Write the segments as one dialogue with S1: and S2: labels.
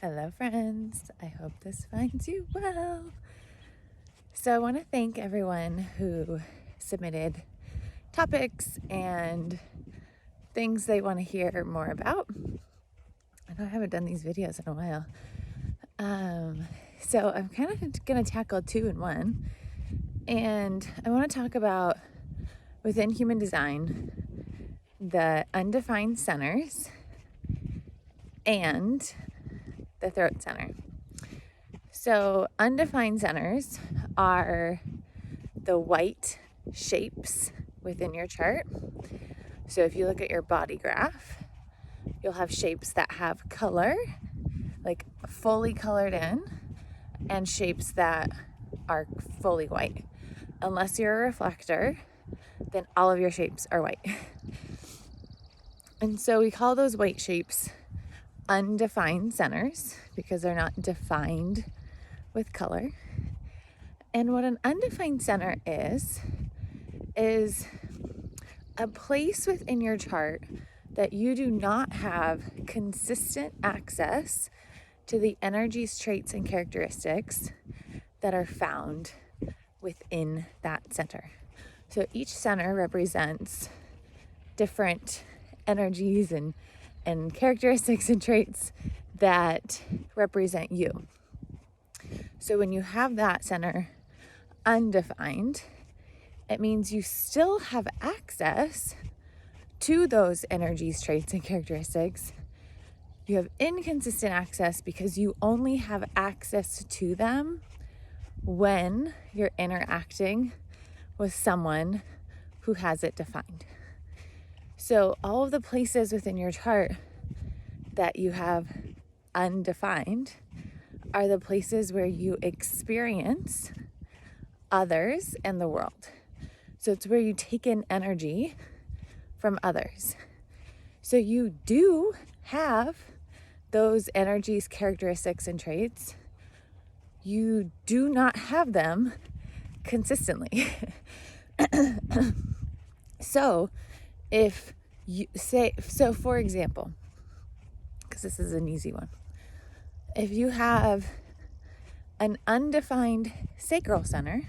S1: Hello, friends. I hope this finds you well. So, I want to thank everyone who submitted topics and things they want to hear more about. I know I haven't done these videos in a while. So, I'm kind of going to tackle two in one. And I want to talk about within human design the undefined centers and the throat center. So, undefined centers are the white shapes within your chart. So, if you look at your body graph, you'll have shapes that have color, like fully colored in, and shapes that are fully white. Unless you're a reflector, then all of your shapes are white. And so we call those white shapes undefined centers because they're not defined with color. And what an undefined center is a place within your chart that you do not have consistent access to the energies, traits, and characteristics that are found within that center. So each center represents different energies and characteristics and traits that represent you. So when you have that center undefined, it means you still have access to those energies, traits, and characteristics. You have inconsistent access because you only have access to them when you're interacting with someone who has it defined. So all of the places within your chart that you have undefined are the places where you experience others and the world. So it's where you take in energy from others. So you do have those energies, characteristics, and traits. You do not have them consistently. So if you say, so for example, because this is an easy one, if you have an undefined sacral center,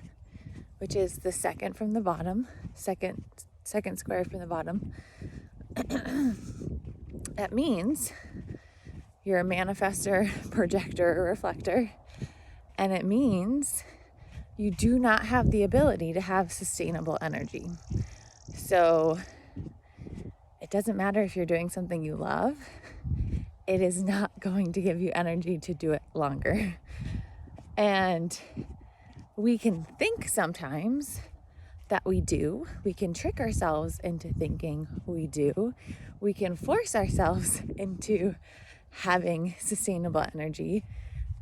S1: which is the second from the bottom, second square from the bottom, that means you're a manifestor, projector, or reflector, and it means you do not have the ability to have sustainable energy. So it doesn't matter if you're doing something you love, it is not going to give you energy to do it longer. And we can think sometimes that we do. We can trick ourselves into thinking we do. We can force ourselves into having sustainable energy.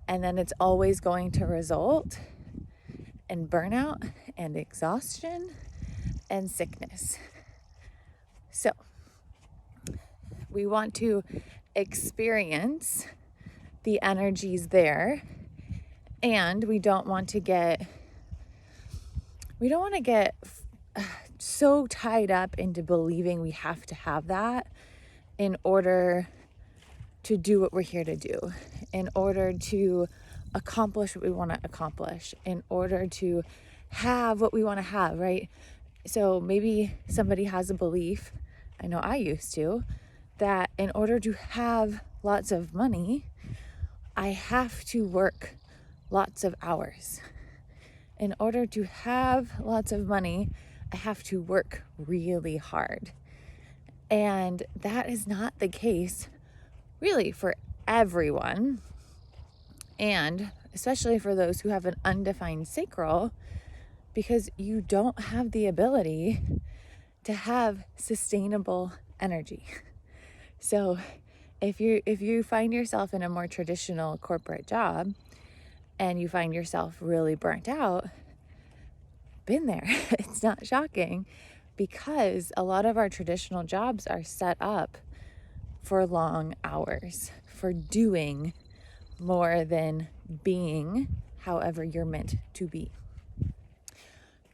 S1: And then it's always going to result in burnout and exhaustion and sickness. So we want to experience the energies there, and we don't want to get so tied up into believing we have to have that in order to do what we're here to do, in order to accomplish what we want to accomplish, in order to have what we want to have, right? So maybe somebody has a belief, I know I used to, that in order to have lots of money, I have to work lots of hours. In order to have lots of money, I have to work really hard. And that is not the case really for everyone. And especially for those who have an undefined sacral, because you don't have the ability to have sustainable energy. So if you find yourself in a more traditional corporate job and you find yourself really burnt out, been there. It's not shocking because a lot of our traditional jobs are set up for long hours, for doing more than being however you're meant to be.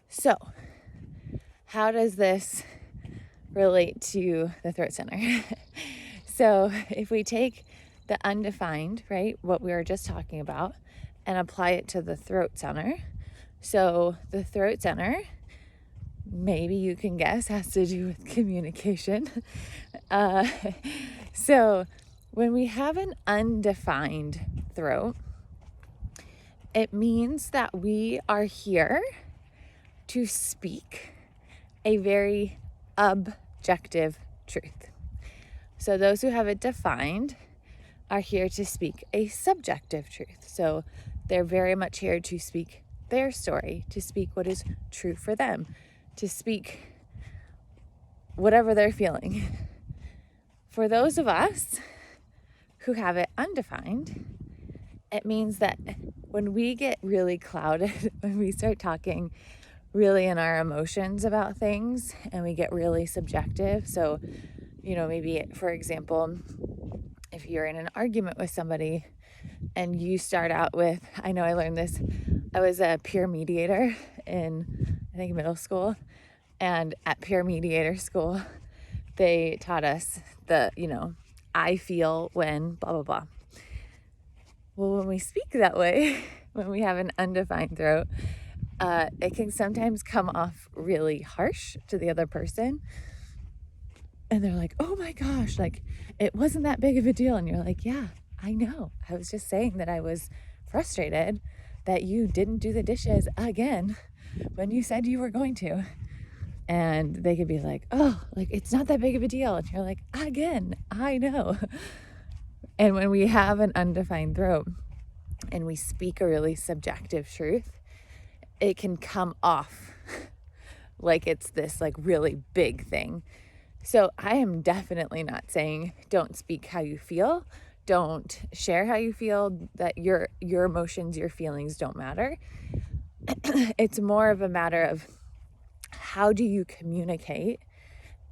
S1: So, how does this relate to the throat center? So, if we take the undefined, right, what we were just talking about, and apply it to the throat center. So the throat center, maybe you can guess, has to do with communication. Uh, so when we have an undefined throat, it means that we are here to speak a very objective truth. So those who have it defined are here to speak a subjective truth. So they're very much here to speak their story, to speak what is true for them, to speak whatever they're feeling. For those of us who have it undefined, it means that when we get really clouded, when we start talking really in our emotions about things and we get really subjective. So, maybe, for example, if you're in an argument with somebody and you start out with, I know I learned this, I was a peer mediator in, I think, middle school. And at peer mediator school, they taught us I feel when blah, blah, blah. Well, when we speak that way, when we have an undefined throat, it can sometimes come off really harsh to the other person. And they're like, oh my gosh, like it wasn't that big of a deal. And you're like, yeah, I know. I was just saying that I was frustrated that you didn't do the dishes again when you said you were going to. And they could be like, oh, like it's not that big of a deal. And you're like, again, I know. And when we have an undefined throat and we speak a really subjective truth, it can come off like it's this like really big thing. So I am definitely not saying don't speak how you feel, don't share how you feel, that your emotions, your feelings don't matter. It's more of a matter of how do you communicate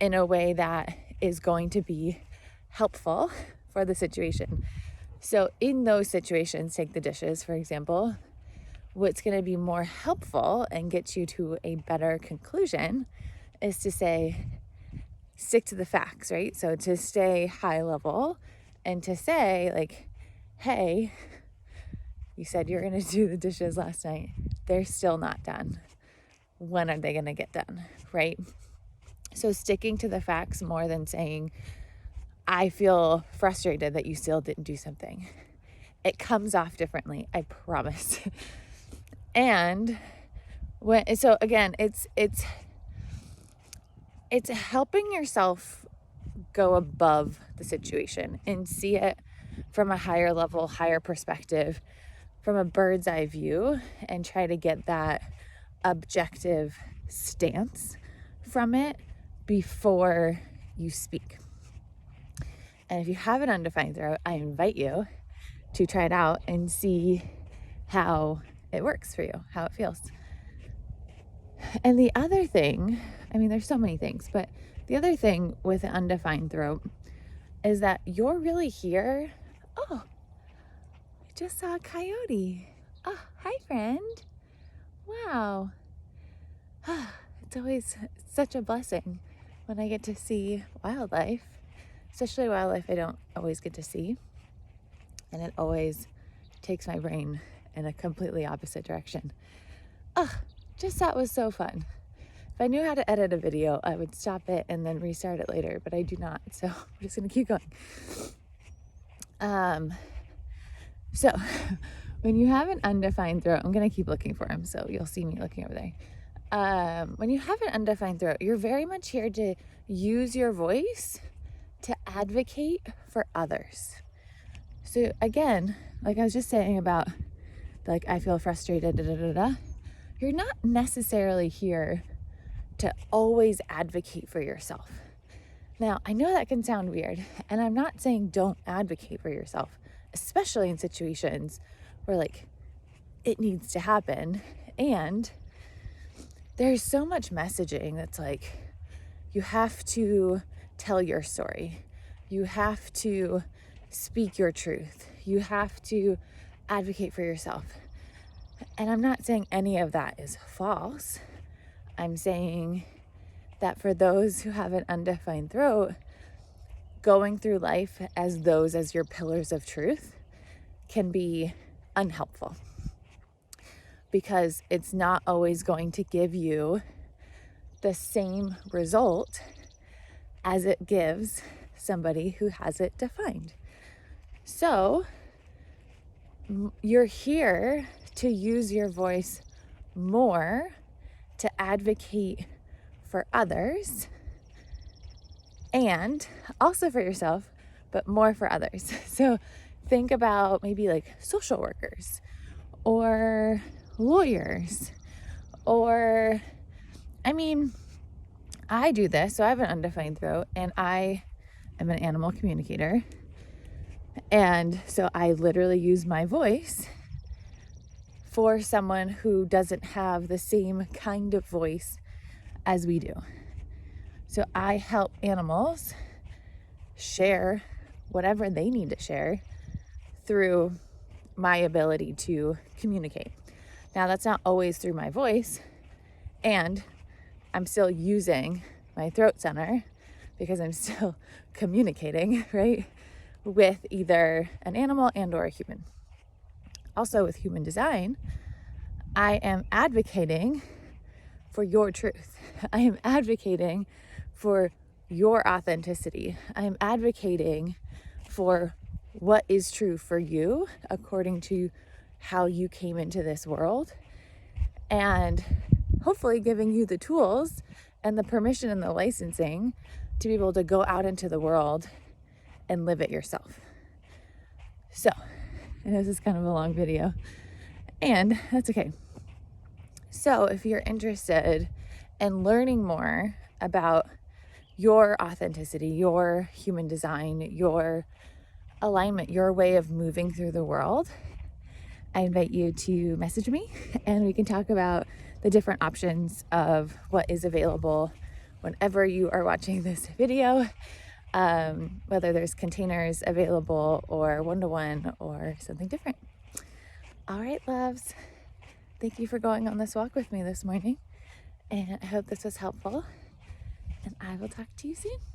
S1: in a way that is going to be helpful for the situation. So in those situations, take the dishes, for example, what's going to be more helpful and get you to a better conclusion is to say, stick to the facts, right? So to stay high level and to say like, hey, you said you're going to do the dishes last night. They're still not done. When are they going to get done, right? So sticking to the facts more than saying, I feel frustrated that you still didn't do something. It comes off differently, I promise. And so again, it's helping yourself go above the situation and see it from a higher level, higher perspective, from a bird's eye view, and try to get that objective stance from it before you speak. And if you have an undefined throat, I invite you to try it out and see how it works for you, how it feels. And the other thing, I mean, there's so many things, but the other thing with an undefined throat is that you're really here. Oh, I just saw a coyote. Oh, hi, friend. Wow. It's always such a blessing when I get to see wildlife, especially wildlife I don't always get to see. And it always takes my brain in a completely opposite direction. Just thought it was so fun. If I knew how to edit a video, I would stop it and then restart it later, but I do not. So I'm just going to keep going. So when you have an undefined throat, I'm going to keep looking for him, so you'll see me looking over there. When you have an undefined throat, you're very much here to use your voice to advocate for others. So again, like I was just saying about, like, I feel frustrated, you're not necessarily here to always advocate for yourself. Now, I know that can sound weird, and I'm not saying don't advocate for yourself, especially in situations where, like, it needs to happen. And there's so much messaging that's like, you have to tell your story. You have to speak your truth. You have to advocate for yourself. And I'm not saying any of that is false. I'm saying that for those who have an undefined throat, going through life as those as your pillars of truth can be unhelpful, because it's not always going to give you the same result as it gives somebody who has it defined. So you're here to use your voice more to advocate for others and also for yourself, but more for others. So think about maybe like social workers or lawyers, or, I mean, I do this. So I have an undefined throat and I am an animal communicator. And so I literally use my voice for someone who doesn't have the same kind of voice as we do. So I help animals share whatever they need to share through my ability to communicate. Now, that's not always through my voice, and I'm still using my throat center because I'm still communicating, right, with either an animal and or a human. Also with human design, I am advocating for your truth. I am advocating for your authenticity. I am advocating for what is true for you according to how you came into this world, and hopefully giving you the tools and the permission and the licensing to be able to go out into the world and live it yourself. So, I know this is kind of a long video, and that's okay. So if you're interested in learning more about your authenticity, your human design, your alignment, your way of moving through the world, I invite you to message me and we can talk about the different options of what is available whenever you are watching this video, whether there's containers available or one-to-one or something different. All right, loves. Thank you for going on this walk with me this morning, and I hope this was helpful, and I will talk to you soon.